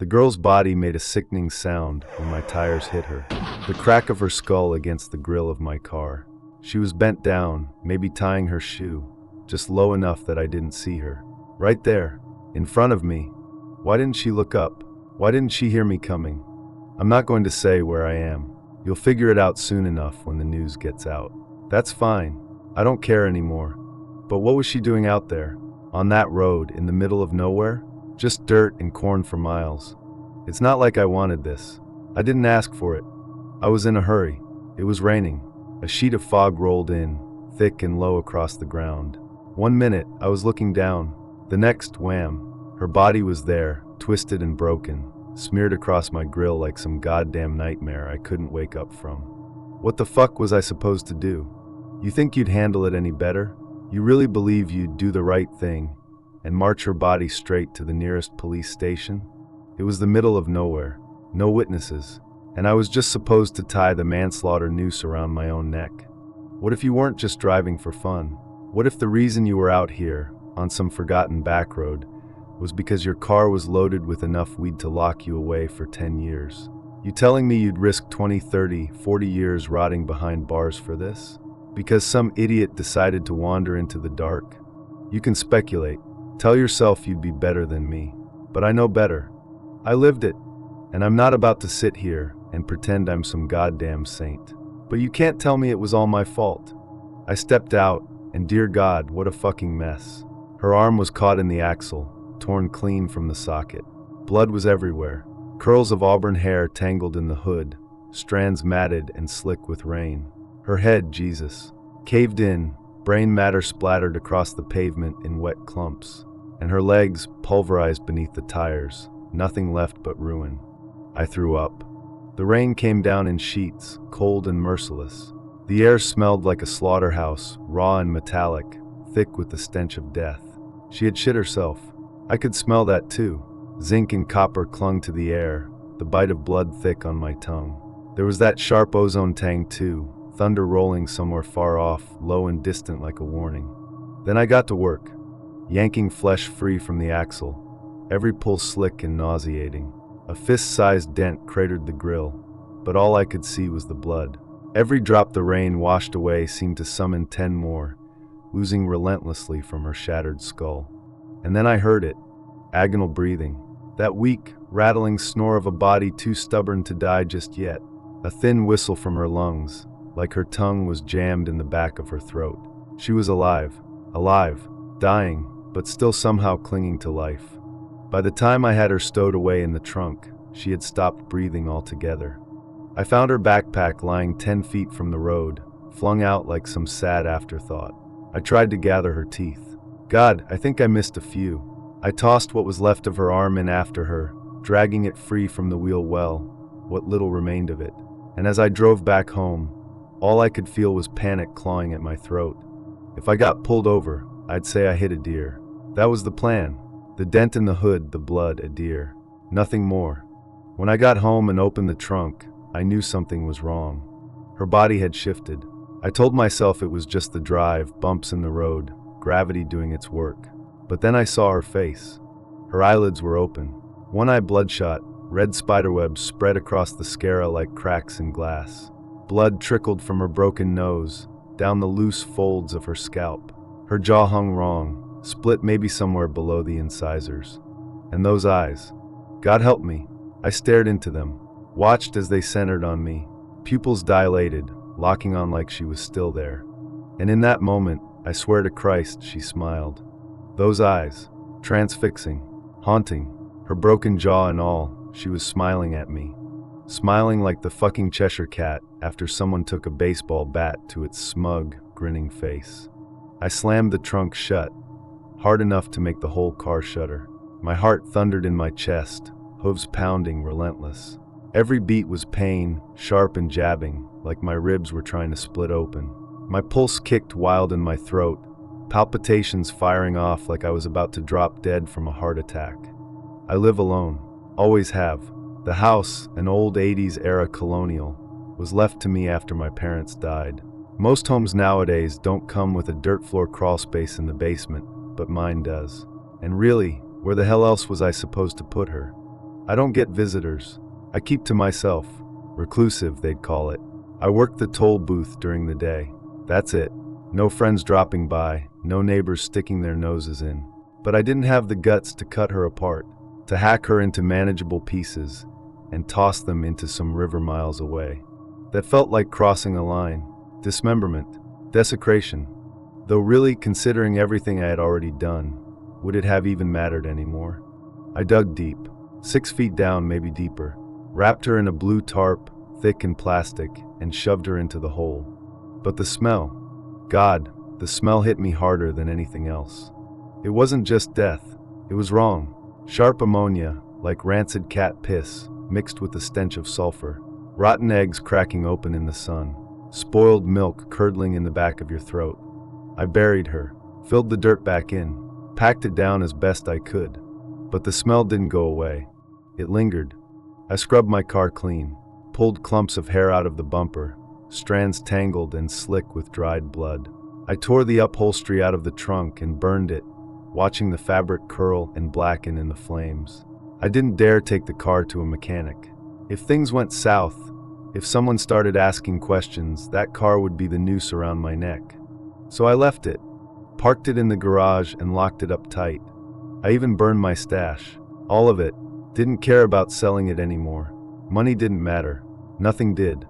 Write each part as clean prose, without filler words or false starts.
The girl's body made a sickening sound when my tires hit her. The crack of her skull against the grill of my car. She was bent down, maybe tying her shoe, just low enough that I didn't see her. Right there, in front of me. Why didn't she look up? Why didn't she hear me coming? I'm not going to say where I am. You'll figure it out soon enough when the news gets out. That's fine. I don't care anymore. But what was she doing out there? On that road, in the middle of nowhere? Just dirt and corn for miles. It's not like I wanted this. I didn't ask for it. I was in a hurry. It was raining. A sheet of fog rolled in, thick and low across the ground. 1 minute, I was looking down. The next, wham. Her body was there, twisted and broken, smeared across my grill like some goddamn nightmare I couldn't wake up from. What the fuck was I supposed to do? You think you'd handle it any better? You really believe you'd do the right thing and march her body straight to the nearest police station? It was the middle of nowhere, no witnesses, and I was just supposed to tie the manslaughter noose around my own neck. What if you weren't just driving for fun? What if the reason you were out here, on some forgotten back road, was because your car was loaded with enough weed to lock you away for 10 years? You telling me you'd risk 20, 30, 40 years rotting behind bars for this? Because some idiot decided to wander into the dark? You can speculate. Tell yourself you'd be better than me. But I know better. I lived it. And I'm not about to sit here and pretend I'm some goddamn saint. But you can't tell me it was all my fault. I stepped out, and dear God, what a fucking mess. Her arm was caught in the axle, torn clean from the socket. Blood was everywhere. Curls of auburn hair tangled in the hood, strands matted and slick with rain. Her head, Jesus, caved in, brain matter splattered across the pavement in wet clumps, and her legs pulverized beneath the tires, nothing left but ruin. I threw up. The rain came down in sheets, cold and merciless. The air smelled like a slaughterhouse, raw and metallic, thick with the stench of death. She had shit herself. I could smell that too. Zinc and copper clung to the air, the bite of blood thick on my tongue. There was that sharp ozone tang too, thunder rolling somewhere far off, low and distant like a warning. Then I got to work, yanking flesh free from the axle, every pull slick and nauseating. A fist-sized dent cratered the grill, but all I could see was the blood. Every drop the rain washed away seemed to summon 10 more, oozing relentlessly from her shattered skull. And then I heard it, agonal breathing, that weak, rattling snore of a body too stubborn to die just yet, a thin whistle from her lungs, like her tongue was jammed in the back of her throat. She was alive, dying, but still somehow clinging to life. By the time I had her stowed away in the trunk, she had stopped breathing altogether. I found her backpack lying 10 feet from the road, flung out like some sad afterthought. I tried to gather her teeth. God, I think I missed a few. I tossed what was left of her arm in after her, dragging it free from the wheel well, what little remained of it. And as I drove back home, all I could feel was panic clawing at my throat. If I got pulled over, I'd say I hit a deer. That was the plan. The dent in the hood, the blood, a deer. Nothing more. When I got home and opened the trunk, I knew something was wrong. Her body had shifted. I told myself it was just the drive, bumps in the road, gravity doing its work. But then I saw her face. Her eyelids were open. One eye bloodshot, red spiderwebs spread across the sclera like cracks in glass. Blood trickled from her broken nose, down the loose folds of her scalp. Her jaw hung wrong, split maybe somewhere below the incisors. And those eyes. God help me. I stared into them, watched as they centered on me, pupils dilated, locking on like she was still there. And in that moment, I swear to Christ, she smiled. Those eyes, transfixing, haunting, her broken jaw and all, she was smiling at me. Smiling like the fucking Cheshire Cat after someone took a baseball bat to its smug, grinning face. I slammed the trunk shut, hard enough to make the whole car shudder. My heart thundered in my chest, hooves pounding, relentless. Every beat was pain, sharp and jabbing, like my ribs were trying to split open. My pulse kicked wild in my throat, palpitations firing off like I was about to drop dead from a heart attack. I live alone, always have. The house, an old 80s era colonial, was left to me after my parents died. Most homes nowadays don't come with a dirt floor crawl space in the basement, but mine does. And really, where the hell else was I supposed to put her? I don't get visitors. I keep to myself. Reclusive, they'd call it. I work the toll booth during the day. That's it. No friends dropping by, no neighbors sticking their noses in. But I didn't have the guts to cut her apart, to hack her into manageable pieces and toss them into some river miles away. That felt like crossing a line. Dismemberment. Desecration. Though really, considering everything I had already done, would it have even mattered anymore? I dug deep, 6 feet down, maybe deeper, wrapped her in a blue tarp, thick and plastic, and shoved her into the hole. But the smell. God, the smell hit me harder than anything else. It wasn't just death. It was wrong. Sharp ammonia, like rancid cat piss, mixed with the stench of sulfur. Rotten eggs cracking open in the sun. Spoiled milk curdling in the back of your throat. I buried her, filled the dirt back in, packed it down as best I could. But the smell didn't go away. It lingered. I scrubbed my car clean, pulled clumps of hair out of the bumper, strands tangled and slick with dried blood. I tore the upholstery out of the trunk and burned it, watching the fabric curl and blacken in the flames. I didn't dare take the car to a mechanic. If things went south, if someone started asking questions, that car would be the noose around my neck. So I left it, parked it in the garage and locked it up tight. I even burned my stash, all of it. Didn't care about selling it anymore. Money didn't matter. Nothing did.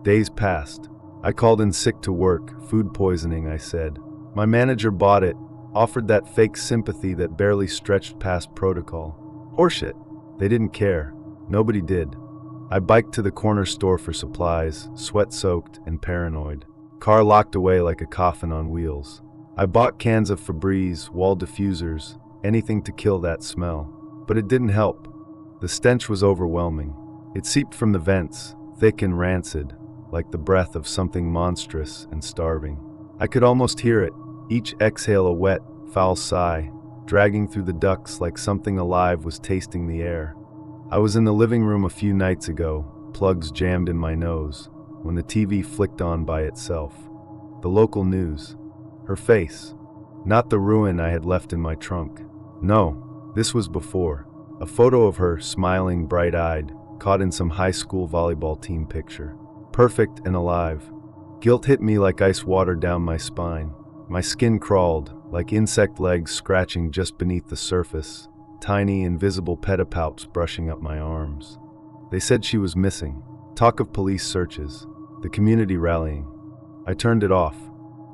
Days passed. I called in sick to work, food poisoning, I said. My manager bought it, offered that fake sympathy that barely stretched past protocol. Horseshit. They didn't care. Nobody did. I biked to the corner store for supplies, sweat-soaked and paranoid. Car locked away like a coffin on wheels. I bought cans of Febreze, wall diffusers, anything to kill that smell. But it didn't help. The stench was overwhelming. It seeped from the vents, thick and rancid, like the breath of something monstrous and starving. I could almost hear it, each exhale a wet, foul sigh, dragging through the ducts like something alive was tasting the air. I was in the living room a few nights ago, plugs jammed in my nose, when the TV flicked on by itself. The local news. Her face. Not the ruin I had left in my trunk. No, this was before. A photo of her, smiling, bright-eyed, caught in some high school volleyball team picture. Perfect and alive. Guilt hit me like ice water down my spine. My skin crawled, like insect legs scratching just beneath the surface, tiny, invisible pedipalps brushing up my arms. They said she was missing. Talk of police searches. The community rallying. I turned it off.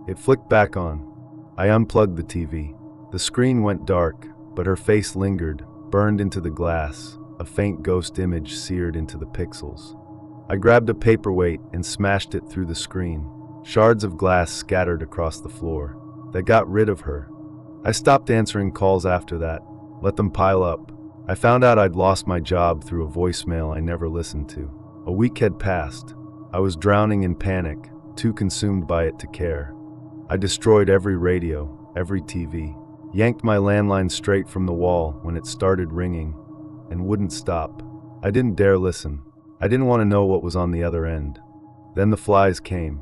It flicked back on. I unplugged the TV. The screen went dark, but her face lingered, burned into the glass, a faint ghost image seared into the pixels. I grabbed a paperweight and smashed it through the screen. Shards of glass scattered across the floor. That got rid of her. I stopped answering calls after that. Let them pile up. I found out I'd lost my job through a voicemail I never listened to. A week had passed. I was drowning in panic, too consumed by it to care. I destroyed every radio, every TV, yanked my landline straight from the wall when it started ringing, and wouldn't stop. I didn't dare listen. I didn't want to know what was on the other end. Then the flies came.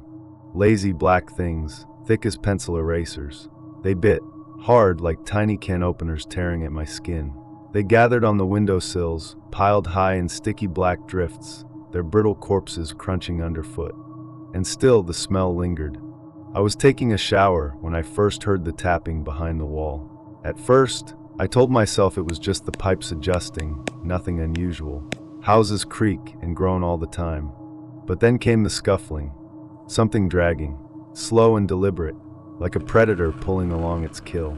Lazy black things, thick as pencil erasers. They bit, hard like tiny can openers tearing at my skin. They gathered on the windowsills, piled high in sticky black drifts, their brittle corpses crunching underfoot. And still the smell lingered. I was taking a shower when I first heard the tapping behind the wall. At first, I told myself it was just the pipes adjusting, nothing unusual. Houses creak and groan all the time. But then came the scuffling. Something dragging, slow and deliberate, like a predator pulling along its kill.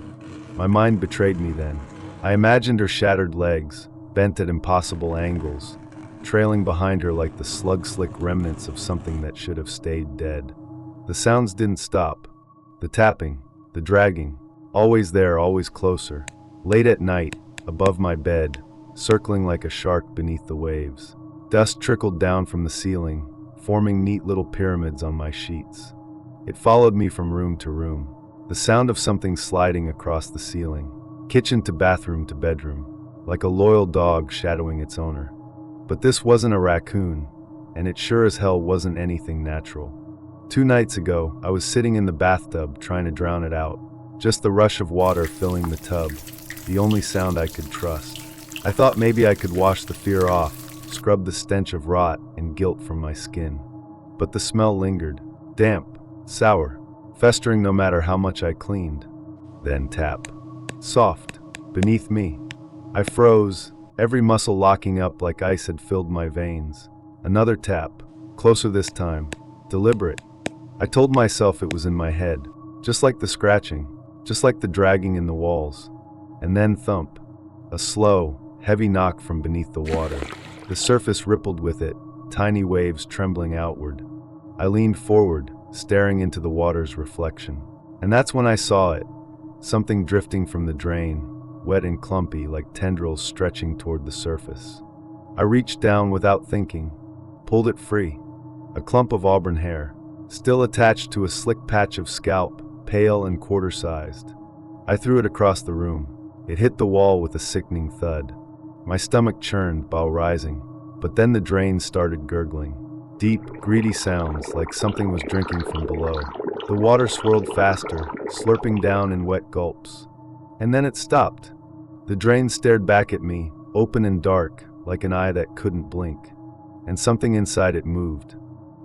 My mind betrayed me then. I imagined her shattered legs, bent at impossible angles, trailing behind her like the slug-slick remnants of something that should have stayed dead. The sounds didn't stop. The tapping, the dragging, always there, always closer. Late at night, above my bed, circling like a shark beneath the waves. Dust trickled down from the ceiling, forming neat little pyramids on my sheets. It followed me from room to room. The sound of something sliding across the ceiling, kitchen to bathroom to bedroom, like a loyal dog shadowing its owner. But this wasn't a raccoon, and it sure as hell wasn't anything natural. 2 nights ago, I was sitting in the bathtub trying to drown it out. Just the rush of water filling the tub, the only sound I could trust. I thought maybe I could wash the fear off, scrub the stench of rot and guilt from my skin. But the smell lingered, damp, sour, festering no matter how much I cleaned. Then tap. Soft, beneath me. I froze, every muscle locking up like ice had filled my veins. Another tap, closer this time, deliberate. I told myself it was in my head, just like the scratching, just like the dragging in the walls. And then thump. A slow, heavy knock from beneath the water. The surface rippled with it, tiny waves trembling outward. I leaned forward, staring into the water's reflection. And that's when I saw it. Something drifting from the drain, wet and clumpy like tendrils stretching toward the surface. I reached down without thinking, pulled it free. A clump of auburn hair, still attached to a slick patch of scalp, pale and quarter-sized. I threw it across the room. It hit the wall with a sickening thud. My stomach churned, bowel rising, but then the drain started gurgling. Deep, greedy sounds like something was drinking from below. The water swirled faster, slurping down in wet gulps. And then it stopped. The drain stared back at me, open and dark, like an eye that couldn't blink. And something inside it moved.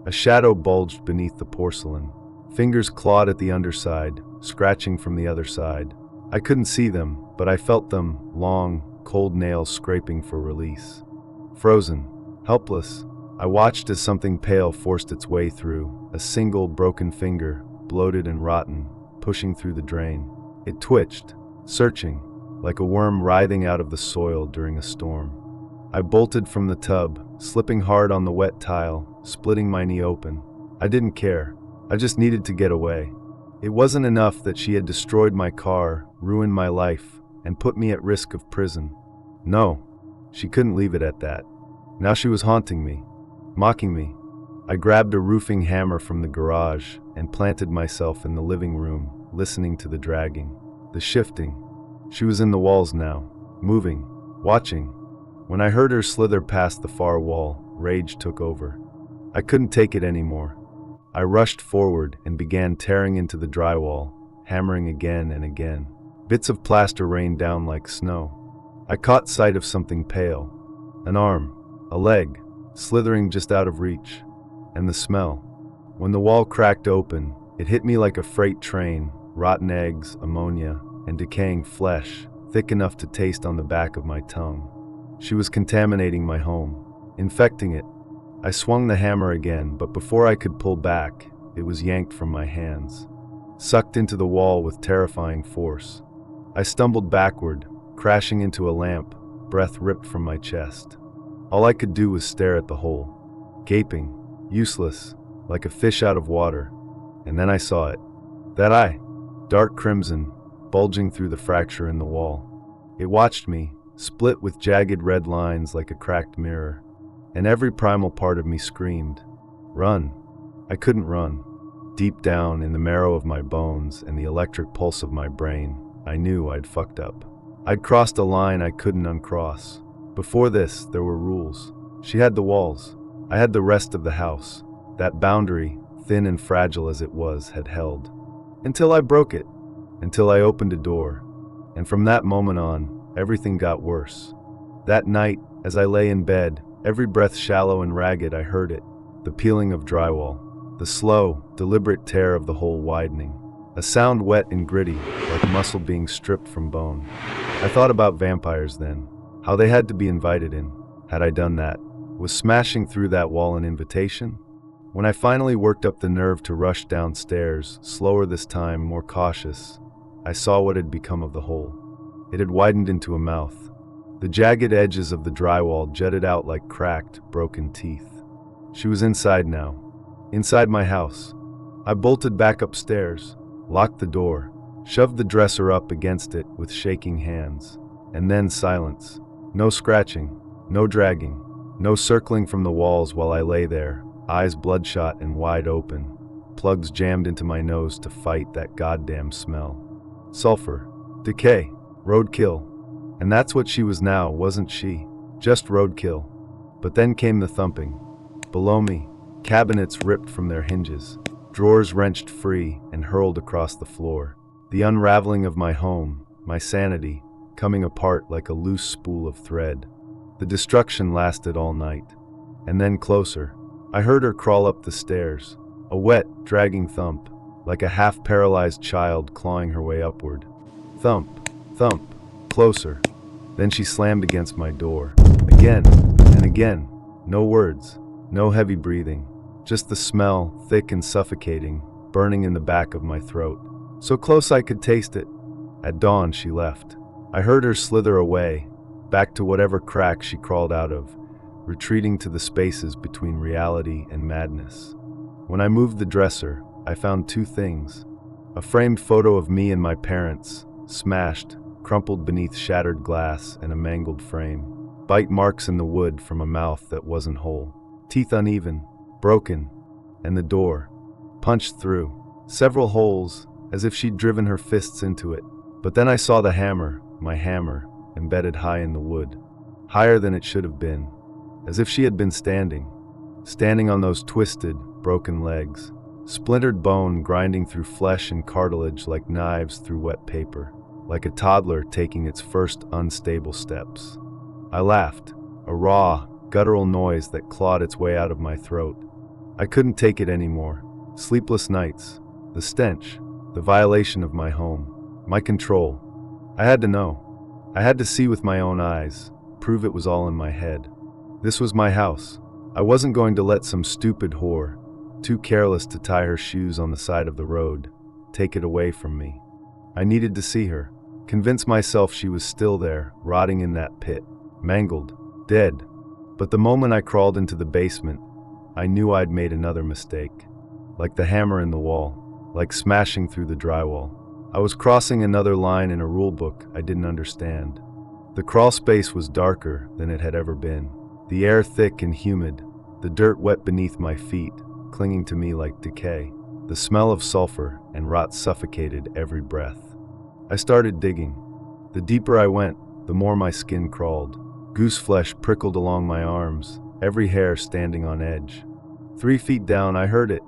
A shadow bulged beneath the porcelain. Fingers clawed at the underside, scratching from the other side. I couldn't see them, but I felt them, long, cold nails scraping for release. Frozen, helpless, I watched as something pale forced its way through, a single broken finger, bloated and rotten, pushing through the drain. It twitched, searching, like a worm writhing out of the soil during a storm. I bolted from the tub, slipping hard on the wet tile, splitting my knee open. I didn't care. I just needed to get away. It wasn't enough that she had destroyed my car, ruined my life, and put me at risk of prison. No, she couldn't leave it at that. Now she was haunting me, mocking me. I grabbed a roofing hammer from the garage and planted myself in the living room, listening to the dragging, the shifting. She was in the walls now, moving, watching. When I heard her slither past the far wall, rage took over. I couldn't take it anymore. I rushed forward and began tearing into the drywall, hammering again and again. Bits of plaster rained down like snow. I caught sight of something pale. An arm, a leg, slithering just out of reach. And the smell. When the wall cracked open, it hit me like a freight train, rotten eggs, ammonia, and decaying flesh, thick enough to taste on the back of my tongue. She was contaminating my home, infecting it. I swung the hammer again, but before I could pull back, it was yanked from my hands, sucked into the wall with terrifying force. I stumbled backward, crashing into a lamp, breath ripped from my chest. All I could do was stare at the hole, gaping, useless, like a fish out of water. And then I saw it. That eye, dark crimson, bulging through the fracture in the wall. It watched me, split with jagged red lines like a cracked mirror. And every primal part of me screamed, "Run!" I couldn't run. Deep down in the marrow of my bones and the electric pulse of my brain, I knew I'd fucked up. I'd crossed a line I couldn't uncross. Before this, there were rules. She had the walls. I had the rest of the house. That boundary, thin and fragile as it was, had held. Until I broke it. Until I opened a door. And from that moment on, everything got worse. That night, as I lay in bed, every breath shallow and ragged, I heard it. The peeling of drywall. The slow, deliberate tear of the hole widening. A sound wet and gritty, like muscle being stripped from bone. I thought about vampires then. How they had to be invited in. Had I done that? Was smashing through that wall an invitation? When I finally worked up the nerve to rush downstairs, slower this time, more cautious, I saw what had become of the hole. It had widened into a mouth. The jagged edges of the drywall jutted out like cracked, broken teeth. She was inside now. Inside my house. I bolted back upstairs, locked the door, shoved the dresser up against it with shaking hands. And then silence. No scratching, no dragging, no circling from the walls while I lay there, eyes bloodshot and wide open, plugs jammed into my nose to fight that goddamn smell. Sulfur, decay, roadkill. And that's what she was now, wasn't she? Just roadkill. But then came the thumping. Below me, cabinets ripped from their hinges, drawers wrenched free and hurled across the floor. The unraveling of my home, my sanity, coming apart like a loose spool of thread. The destruction lasted all night. And then closer. I heard her crawl up the stairs, a wet, dragging thump, like a half-paralyzed child clawing her way upward. Thump, thump, closer. Then she slammed against my door. Again, and again. No words, no heavy breathing. Just the smell, thick and suffocating, burning in the back of my throat. So close I could taste it. At dawn, she left. I heard her slither away, back to whatever crack she crawled out of, retreating to the spaces between reality and madness. When I moved the dresser, I found two things. A framed photo of me and my parents, smashed, crumpled beneath shattered glass and a mangled frame. Bite marks in the wood from a mouth that wasn't whole. Teeth uneven, broken, and the door, punched through. Several holes, as if she'd driven her fists into it. But then I saw the hammer, my hammer, embedded high in the wood. Higher than it should have been. As if she had been standing on those twisted, broken legs. Splintered bone grinding through flesh and cartilage like knives through wet paper. Like a toddler taking its first unstable steps. I laughed, a raw, guttural noise that clawed its way out of my throat. I couldn't take it anymore. Sleepless nights, the stench, the violation of my home, my control. I had to know. I had to see with my own eyes, prove it was all in my head. This was my house. I wasn't going to let some stupid whore, too careless to tie her shoes on the side of the road, take it away from me. I needed to see her, convince myself she was still there, rotting in that pit, mangled, dead. But the moment I crawled into the basement, I knew I'd made another mistake. Like the hammer in the wall, like smashing through the drywall. I was crossing another line in a rule book I didn't understand. The crawl space was darker than it had ever been. The air thick and humid, the dirt wet beneath my feet, clinging to me like decay. The smell of sulfur and rot suffocated every breath. I started digging. The deeper I went, the more my skin crawled. Goose flesh prickled along my arms, every hair standing on edge. 3 feet down, I heard it,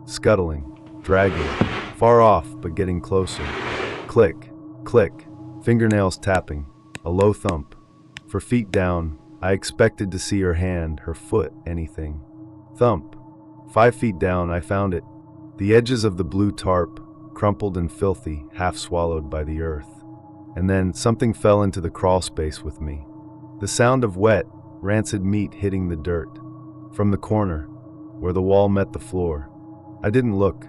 scuttling, dragging, far off but getting closer. Click, click, fingernails tapping, a low thump. For feet down, I expected to see her hand, her foot, anything. Thump. 5 feet down, I found it. The edges of the blue tarp, crumpled and filthy, half swallowed by the earth. And then something fell into the crawl space with me. The sound of wet, rancid meat hitting the dirt. From the corner, where the wall met the floor. I didn't look.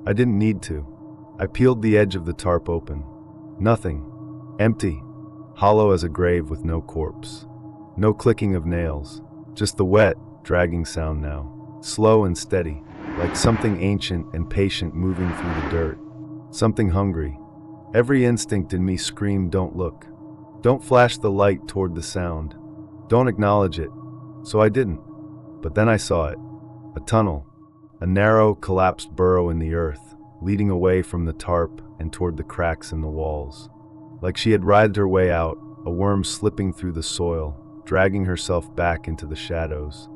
I didn't need to. I peeled the edge of the tarp open. Nothing. Empty. Hollow as a grave with no corpse. No clicking of nails. Just the wet, dragging sound now. Slow and steady. Like something ancient and patient moving through the dirt. Something hungry. Every instinct in me screamed, don't look. Don't flash the light toward the sound. Don't acknowledge it. So I didn't. But then I saw it. A tunnel. A narrow, collapsed burrow in the earth, leading away from the tarp and toward the cracks in the walls. Like she had writhed her way out, a worm slipping through the soil, dragging herself back into the shadows.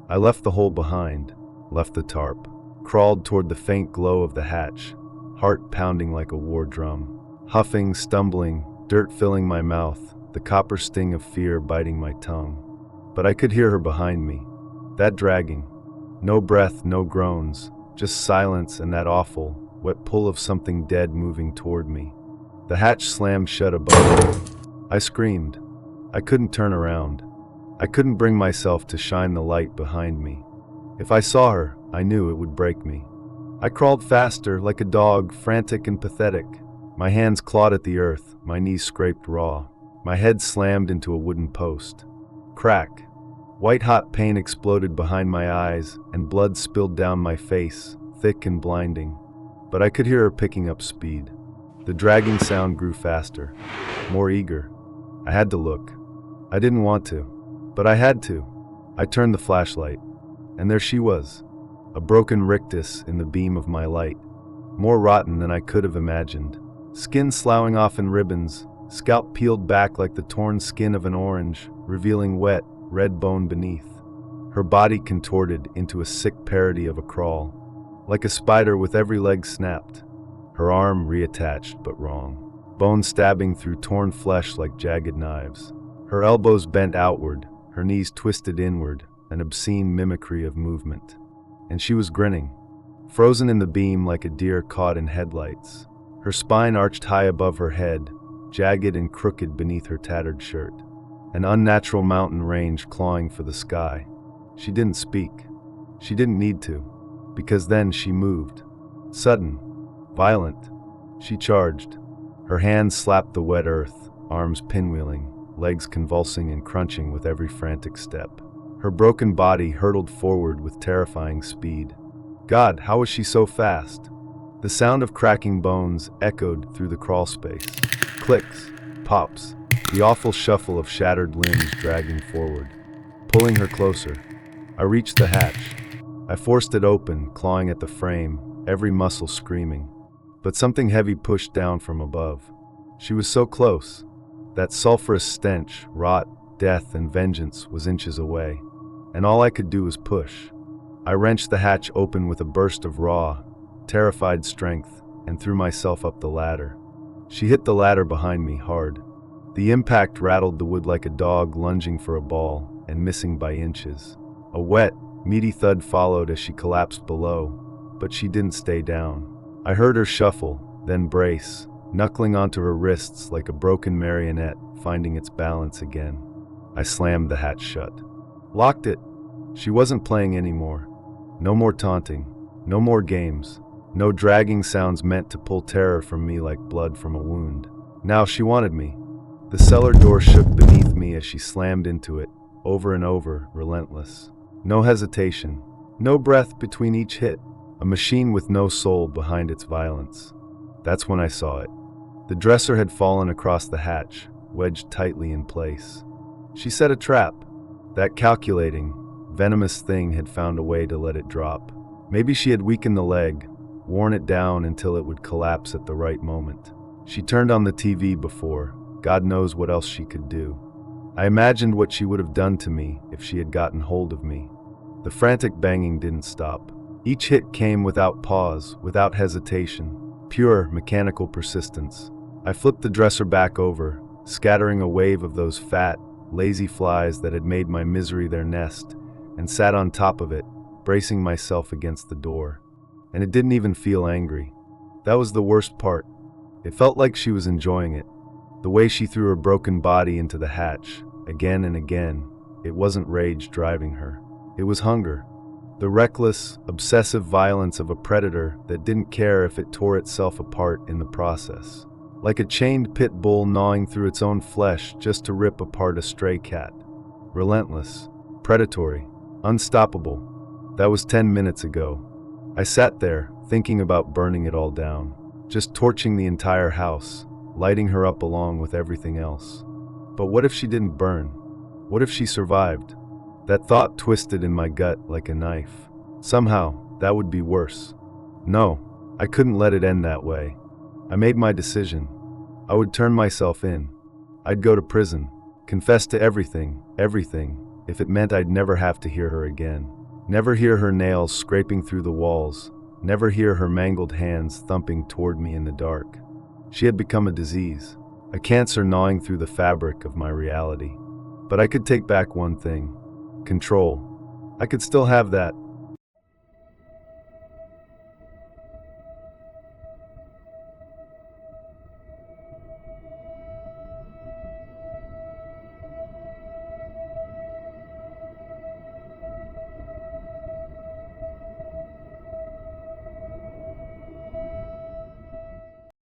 I left the hole behind, left the tarp, crawled toward the faint glow of the hatch, heart pounding like a war drum. Huffing, stumbling, dirt filling my mouth, the copper sting of fear biting my tongue. But I could hear her behind me, that dragging. No breath, no groans, just silence and that awful, wet pull of something dead moving toward me. The hatch slammed shut above me. I screamed. I couldn't turn around. I couldn't bring myself to shine the light behind me. If I saw her, I knew it would break me. I crawled faster, like a dog, frantic and pathetic. My hands clawed at the earth, my knees scraped raw. My head slammed into a wooden post. Crack. White-hot pain exploded behind my eyes, and blood spilled down my face, thick and blinding. But I could hear her picking up speed. The dragging sound grew faster, more eager. I had to look. I didn't want to, but I had to. I turned the flashlight, and there she was, a broken rictus in the beam of my light, more rotten than I could have imagined. Skin sloughing off in ribbons, scalp peeled back like the torn skin of an orange, revealing wet, red bone beneath. Her body contorted into a sick parody of a crawl, like a spider with every leg snapped. Her arm reattached but wrong. bones stabbing through torn flesh like jagged knives. Her elbows bent outward, her knees twisted inward, an obscene mimicry of movement. And she was grinning, frozen in the beam like a deer caught in headlights. Her spine arched high above her head, jagged and crooked beneath her tattered shirt. An unnatural mountain range clawing for the sky. She didn't speak. She didn't need to, because then she moved. Sudden, violent. She charged. Her hands slapped the wet earth, arms pinwheeling, legs convulsing and crunching with every frantic step. Her broken body hurtled forward with terrifying speed. God, how was she so fast? The sound of cracking bones echoed through the crawl space. Clicks, pops, the awful shuffle of shattered limbs dragging forward. Pulling her closer. I reached the hatch. I forced it open, clawing at the frame, every muscle screaming. But something heavy pushed down from above. She was so close. That sulfurous stench, rot, death, and vengeance was inches away. And all I could do was push. I wrenched the hatch open with a burst of raw, terrified strength, and threw myself up the ladder. She hit the ladder behind me hard. The impact rattled the wood like a dog lunging for a ball and missing by inches. A wet, meaty thud followed as she collapsed below, but she didn't stay down. I heard her shuffle, then brace, knuckling onto her wrists like a broken marionette finding its balance again. I slammed the hatch shut. Locked it. She wasn't playing anymore. No more taunting. No more games. No dragging sounds meant to pull terror from me like blood from a wound. Now she wanted me. The cellar door shook beneath me as she slammed into it, over and over, relentless. No hesitation. No breath between each hit. A machine with no soul behind its violence. That's when I saw it. The dresser had fallen across the hatch, wedged tightly in place. She set a trap. That calculating, venomous thing had found a way to let it drop. Maybe she had weakened the leg, worn it down until it would collapse at the right moment. She turned on the TV before. God knows what else she could do. I imagined what she would have done to me if she had gotten hold of me. The frantic banging didn't stop. Each hit came without pause, without hesitation. Pure, mechanical persistence. I flipped the dresser back over, scattering a wave of those fat, lazy flies that had made my misery their nest, and sat on top of it, bracing myself against the door. And it didn't even feel angry. That was the worst part. It felt like she was enjoying it. The way she threw her broken body into the hatch, again and again, it wasn't rage driving her. It was hunger. The reckless, obsessive violence of a predator that didn't care if it tore itself apart in the process. Like a chained pit bull gnawing through its own flesh just to rip apart a stray cat. Relentless, predatory, unstoppable. That was 10 minutes ago. I sat there, thinking about burning it all down. Just torching the entire house, lighting her up along with everything else. But what if she didn't burn? What if she survived? That thought twisted in my gut like a knife. Somehow, that would be worse. No, I couldn't let it end that way. I made my decision. I would turn myself in. I'd go to prison, confess to everything, if it meant I'd never have to hear her again. Never hear her nails scraping through the walls, never hear her mangled hands thumping toward me in the dark. She had become a disease, a cancer gnawing through the fabric of my reality. But I could take back one thing. Control. I could still have that,